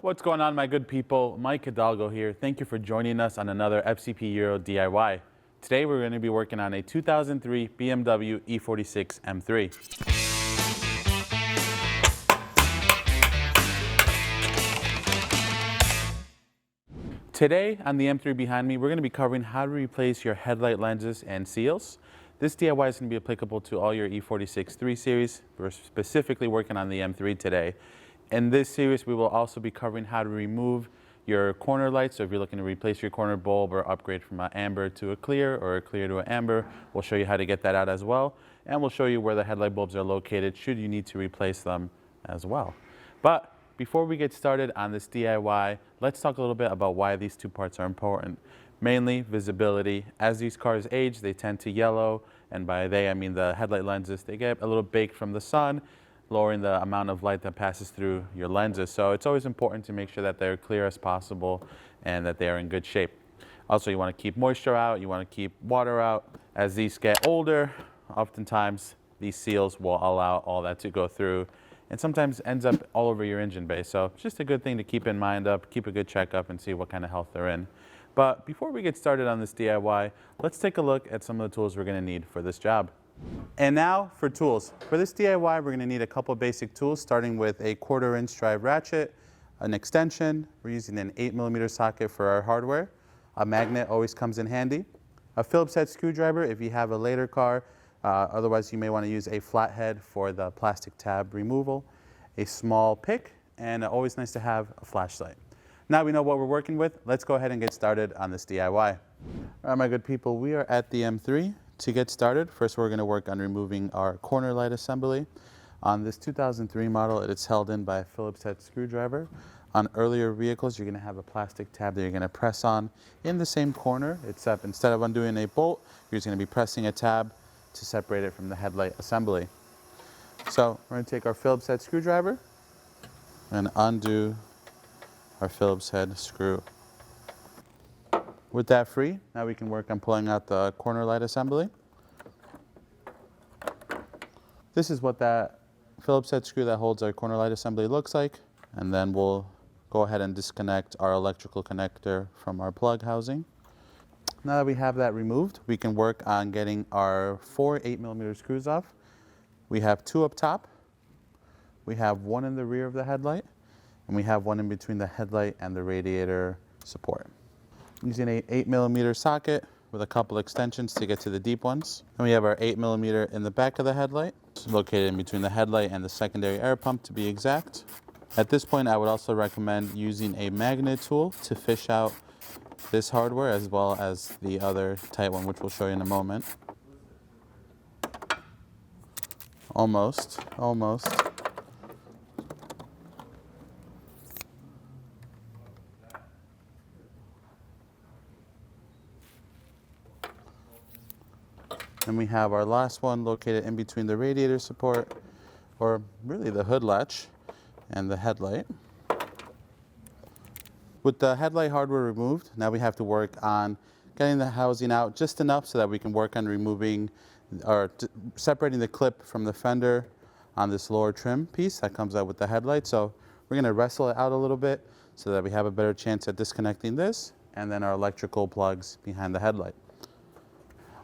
What's going on, my good people? Mike Hidalgo here. Thank you for joining us on another FCP Euro DIY. Today we're going to be working on a 2003 BMW E46 M3. Today on the M3 behind me, we're going to be covering how to replace your headlight lenses and seals. This DIY is going to be applicable to all your E46 3 Series. We're specifically working on the M3 today. In this series, we will also be covering how to remove your corner lights. So if you're looking to replace your corner bulb or upgrade from an amber to a clear or a clear to an amber, we'll show you how to get that out as well. And we'll show you where the headlight bulbs are located should you need to replace them as well. But before we get started on this DIY, let's talk a little bit about why these two parts are important. Mainly visibility. As these cars age, they tend to yellow, and by they I mean the headlight lenses. They get a little baked from the sun, lowering the amount of light that passes through your lenses. So it's always important to make sure that they're clear as possible and that they are in good shape. Also, you want to keep moisture out, you want to keep water out. As these get older, oftentimes these seals will allow all that to go through and sometimes ends up all over your engine bay. So it's just a good thing to keep in mind, keep a good checkup and see what kind of health they're in. But before we get started on this DIY, let's take a look at some of the tools we're going to need for this job. And now for tools. For this DIY, we're going to need a couple basic tools, starting with a 1/4 inch drive ratchet, an extension. We're using an 8mm socket for our hardware. A magnet always comes in handy. A Phillips head screwdriver if you have a later car. Otherwise, you may want to use a flathead for the plastic tab removal. A small pick, and always nice to have a flashlight. Now we know what we're working with. Let's go ahead and get started on this DIY. All right, my good people, we are at the M3. To get started, first we're going to work on removing our corner light assembly. On this 2003 model, it's held in by a Phillips head screwdriver. On earlier vehicles, you're going to have a plastic tab that you're going to press on in the same corner, except instead of undoing a bolt, you're just going to be pressing a tab to separate it from the headlight assembly. So we're going to take our Phillips head screwdriver and undo our Phillips head screw. With that free, now we can work on pulling out the corner light assembly. This is what that Phillips head screw that holds our corner light assembly looks like. And then we'll go ahead and disconnect our electrical connector from our plug housing. Now that we have that removed, we can work on getting our 4 8mm screws off. We have 2 up top. We have 1 in the rear of the headlight. And we have 1 in between the headlight and the radiator support. Using an 8mm socket with a couple extensions to get to the deep ones. And we have our 8mm in the back of the headlight, located in between the headlight and the secondary air pump to be exact. At this point, I would also recommend using a magnet tool to fish out this hardware as well as the other tight one, which we'll show you in a moment. Almost. And we have our last one located in between the radiator support, or really the hood latch, and the headlight. With the headlight hardware removed, now we have to work on getting the housing out just enough so that we can work on removing or separating the clip from the fender on this lower trim piece that comes out with the headlight. So we're going to wrestle it out a little bit so that we have a better chance at disconnecting this and then our electrical plugs behind the headlight.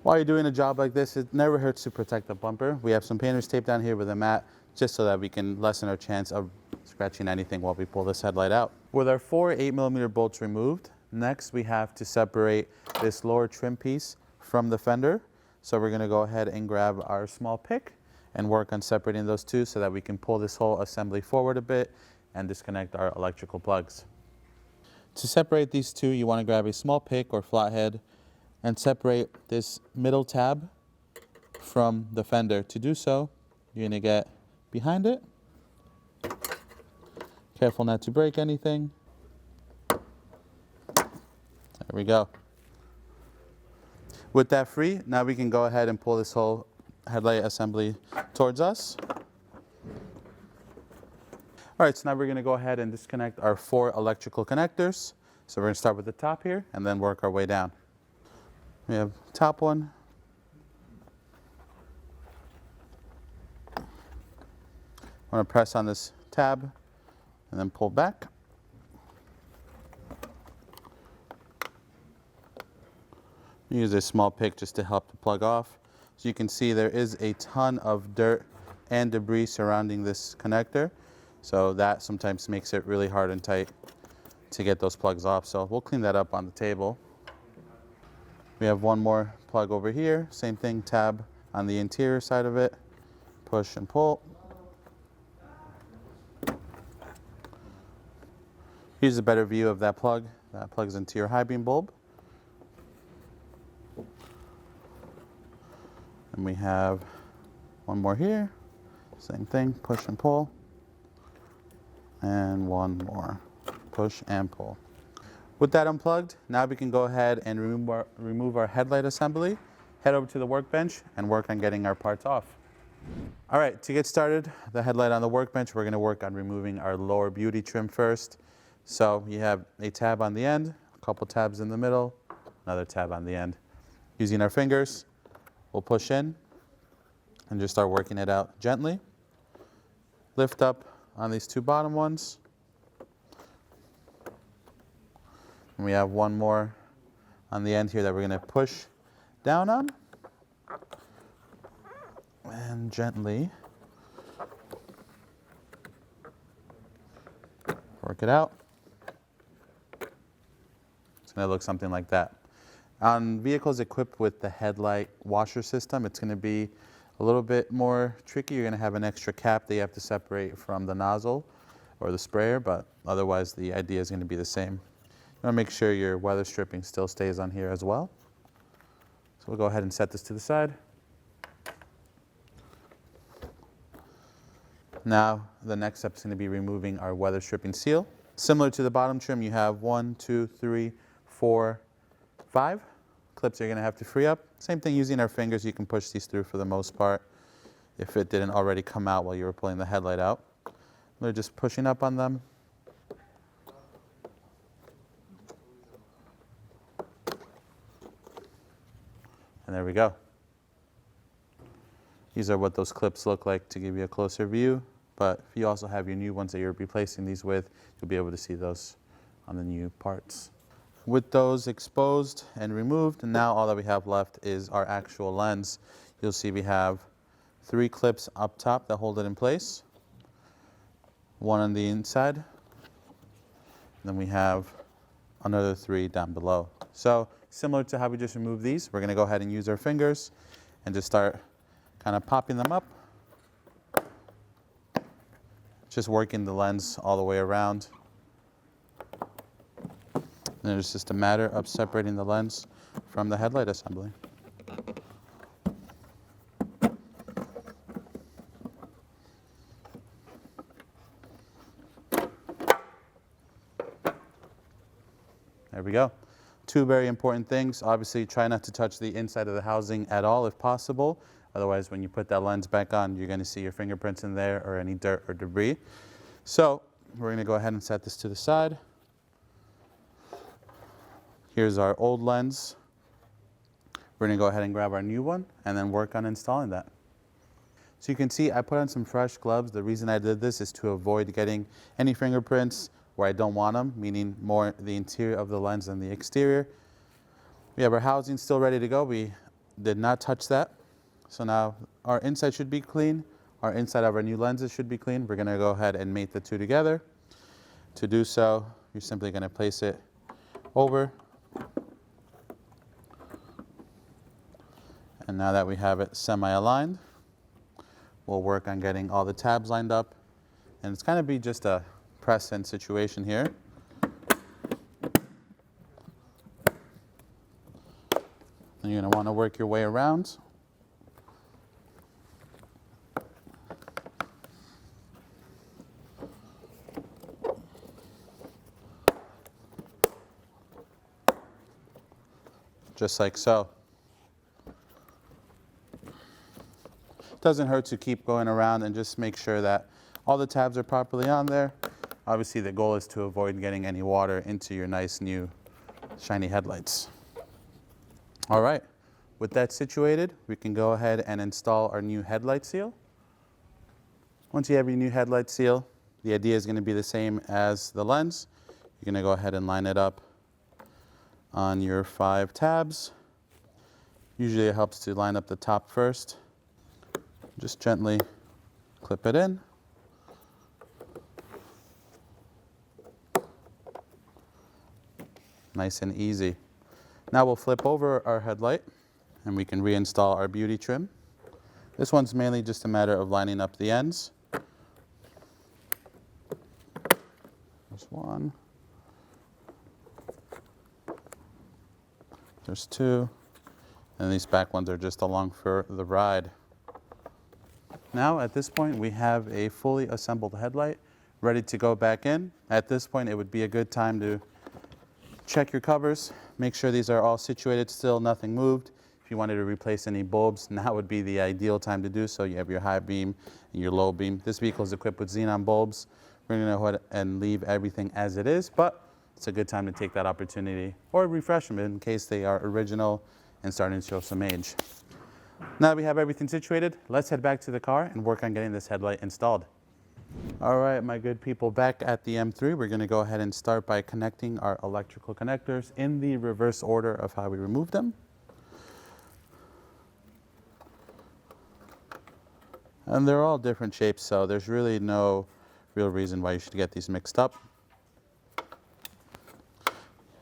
While you're doing a job like this, it never hurts to protect the bumper. We have some painter's tape down here with a mat just so that we can lessen our chance of scratching anything while we pull this headlight out. With our 4 8mm bolts removed, next we have to separate this lower trim piece from the fender. So we're going to go ahead and grab our small pick and work on separating those two so that we can pull this whole assembly forward a bit and disconnect our electrical plugs. To separate these two, you want to grab a small pick or flathead and separate this middle tab from the fender. To do so, you're going to get behind it. Careful not to break anything. There we go. With that free, now we can go ahead and pull this whole headlight assembly towards us. All right, so now we're going to go ahead and disconnect our 4 electrical connectors. So we're going to start with the top here and then work our way down. We have top one. I'm going to press on this tab and then pull back. Use a small pick just to help the plug off. So you can see there is a ton of dirt and debris surrounding this connector. So that sometimes makes it really hard and tight to get those plugs off. So we'll clean that up on the table. We have one more plug over here. Same thing, tab on the interior side of it. Push and pull. Here's a better view of that plug. That plugs into your high beam bulb. And we have one more here. Same thing, push and pull. And one more, push and pull. With that unplugged, now we can go ahead and remove our headlight assembly, head over to the workbench, and work on getting our parts off. All right, to get started, the headlight on the workbench, we're gonna work on removing our lower beauty trim first. So you have a tab on the end, a couple tabs in the middle, another tab on the end. Using our fingers, we'll push in and just start working it out gently. Lift up on these two bottom ones. And we have one more on the end here that we're going to push down on. And gently work it out. It's going to look something like that. On vehicles equipped with the headlight washer system, it's going to be a little bit more tricky. You're going to have an extra cap that you have to separate from the nozzle or the sprayer, but otherwise the idea is going to be the same. You want to make sure your weather stripping still stays on here as well. So we'll go ahead and set this to the side. Now the next step is going to be removing our weather stripping seal. Similar to the bottom trim, you have 1, 2, 3, 4, 5 clips you're going to have to free up. Same thing, using our fingers, you can push these through for the most part if it didn't already come out while you were pulling the headlight out. We're just pushing up on them. And there we go. These are what those clips look like to give you a closer view, but if you also have your new ones that you're replacing these with, you'll be able to see those on the new parts. With those exposed and removed, now all that we have left is our actual lens. You'll see we have 3 clips up top that hold it in place, one on the inside, and then we have another 3 down below. So similar to how we just removed these, we're going to go ahead and use our fingers and just start kind of popping them up, just working the lens all the way around. And it's just a matter of separating the lens from the headlight assembly. There we go. 2 very important things. Obviously, try not to touch the inside of the housing at all if possible. Otherwise, when you put that lens back on, you're going to see your fingerprints in there or any dirt or debris. So we're going to go ahead and set this to the side. Here's our old lens. We're going to go ahead and grab our new one and then work on installing that. So you can see I put on some fresh gloves. The reason I did this is to avoid getting any fingerprints where I don't want them, meaning more the interior of the lens than the exterior. We have our housing still ready to go. We did not touch that. So now our inside should be clean. Our inside of our new lenses should be clean. We're going to go ahead and mate the two together. To do so, you're simply going to place it over. And now that we have it semi-aligned, we'll work on getting all the tabs lined up. And it's kind of be just a press-in situation here. And you're going to want to work your way around. Just like so. Doesn't hurt to keep going around and just make sure that all the tabs are properly on there. Obviously the goal is to avoid getting any water into your nice new shiny headlights. All right, with that situated, we can go ahead and install our new headlight seal. Once you have your new headlight seal, the idea is going to be the same as the lens. You're going to go ahead and line it up on your 5 tabs. Usually it helps to line up the top first. Just gently clip it in. Nice and easy. Now we'll flip over our headlight and we can reinstall our beauty trim. This one's mainly just a matter of lining up the ends. There's one. There's two. And these back ones are just along for the ride. Now at this point we have a fully assembled headlight ready to go back in. At this point it would be a good time to check your covers, make sure these are all situated still, nothing moved. If you wanted to replace any bulbs, now would be the ideal time to do so. You have your high beam and your low beam. This vehicle is equipped with xenon bulbs. We're going to go ahead and leave everything as it is, but it's a good time to take that opportunity or refresh them in case they are original and starting to show some age. Now that we have everything situated, let's head back to the car and work on getting this headlight installed. All right, my good people, back at the M3, we're going to go ahead and start by connecting our electrical connectors in the reverse order of how we remove them. And they're all different shapes, so there's really no real reason why you should get these mixed up.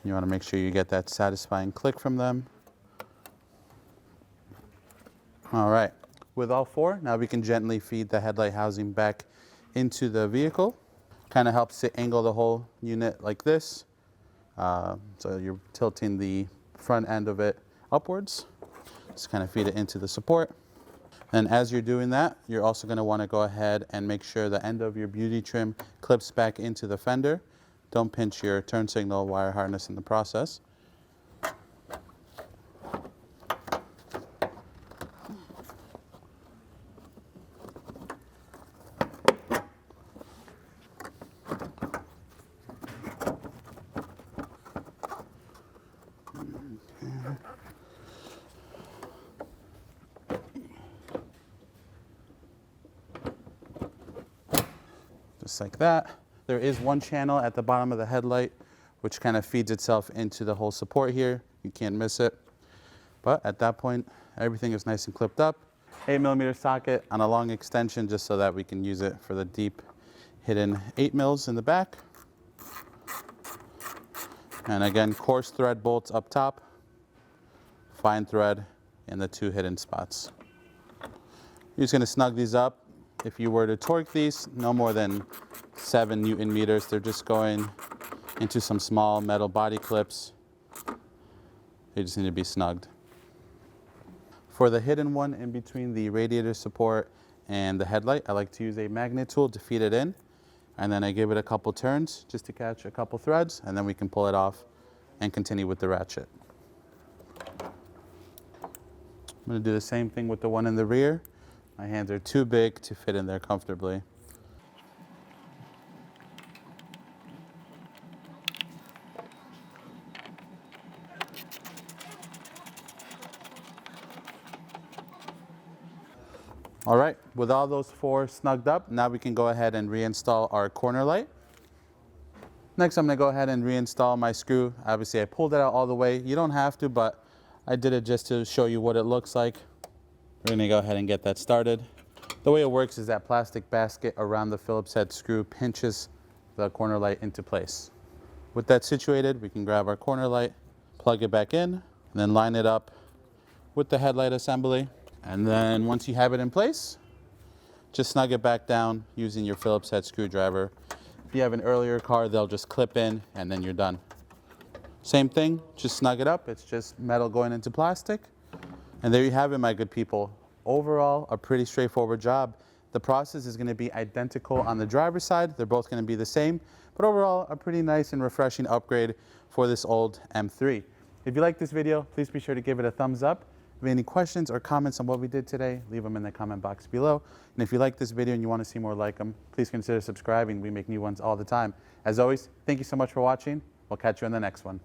You want to make sure you get that satisfying click from them. All right, with all four, now we can gently feed the headlight housing back into the vehicle. Kind of helps to angle the whole unit like this. So you're tilting the front end of it upwards. Just kind of feed it into the support. And as you're doing that, you're also going to want to go ahead and make sure the end of your beauty trim clips back into the fender. Don't pinch your turn signal wire harness in the process. Just like that. There is one channel at the bottom of the headlight which kind of feeds itself into the whole support here. You can't miss it. But at that point, everything is nice and clipped up. 8mm socket on a long extension just so that we can use it for the deep hidden 8mm in the back. And again, coarse thread bolts up top, fine thread in the two hidden spots. You're just going to snug these up. If you were to torque these, no more than 7 Newton meters. They're just going into some small metal body clips. They just need to be snugged. For the hidden one in between the radiator support and the headlight, I like to use a magnet tool to feed it in. And then I give it a couple turns just to catch a couple threads, and then we can pull it off and continue with the ratchet. I'm going to do the same thing with the one in the rear. My hands are too big to fit in there comfortably. All right, with all those four snugged up, now we can go ahead and reinstall our corner light. Next, I'm going to go ahead and reinstall my screw. Obviously, I pulled it out all the way. You don't have to, but I did it just to show you what it looks like. We're going to go ahead and get that started. The way it works is that plastic basket around the Phillips head screw pinches the corner light into place. With that situated, we can grab our corner light, plug it back in, and then line it up with the headlight assembly. And then once you have it in place, just snug it back down using your Phillips head screwdriver. If you have an earlier car, they'll just clip in and then you're done. Same thing, just snug it up. It's just metal going into plastic. And there you have it, my good people. Overall, a pretty straightforward job. The process is going to be identical on the driver's side. They're both going to be the same. But overall, a pretty nice and refreshing upgrade for this old M3. If you like this video, please be sure to give it a thumbs up. If you have any questions or comments on what we did today, leave them in the comment box below. And if you like this video and you want to see more like them, please consider subscribing. We make new ones all the time. As always, thank you so much for watching. We'll catch you in the next one.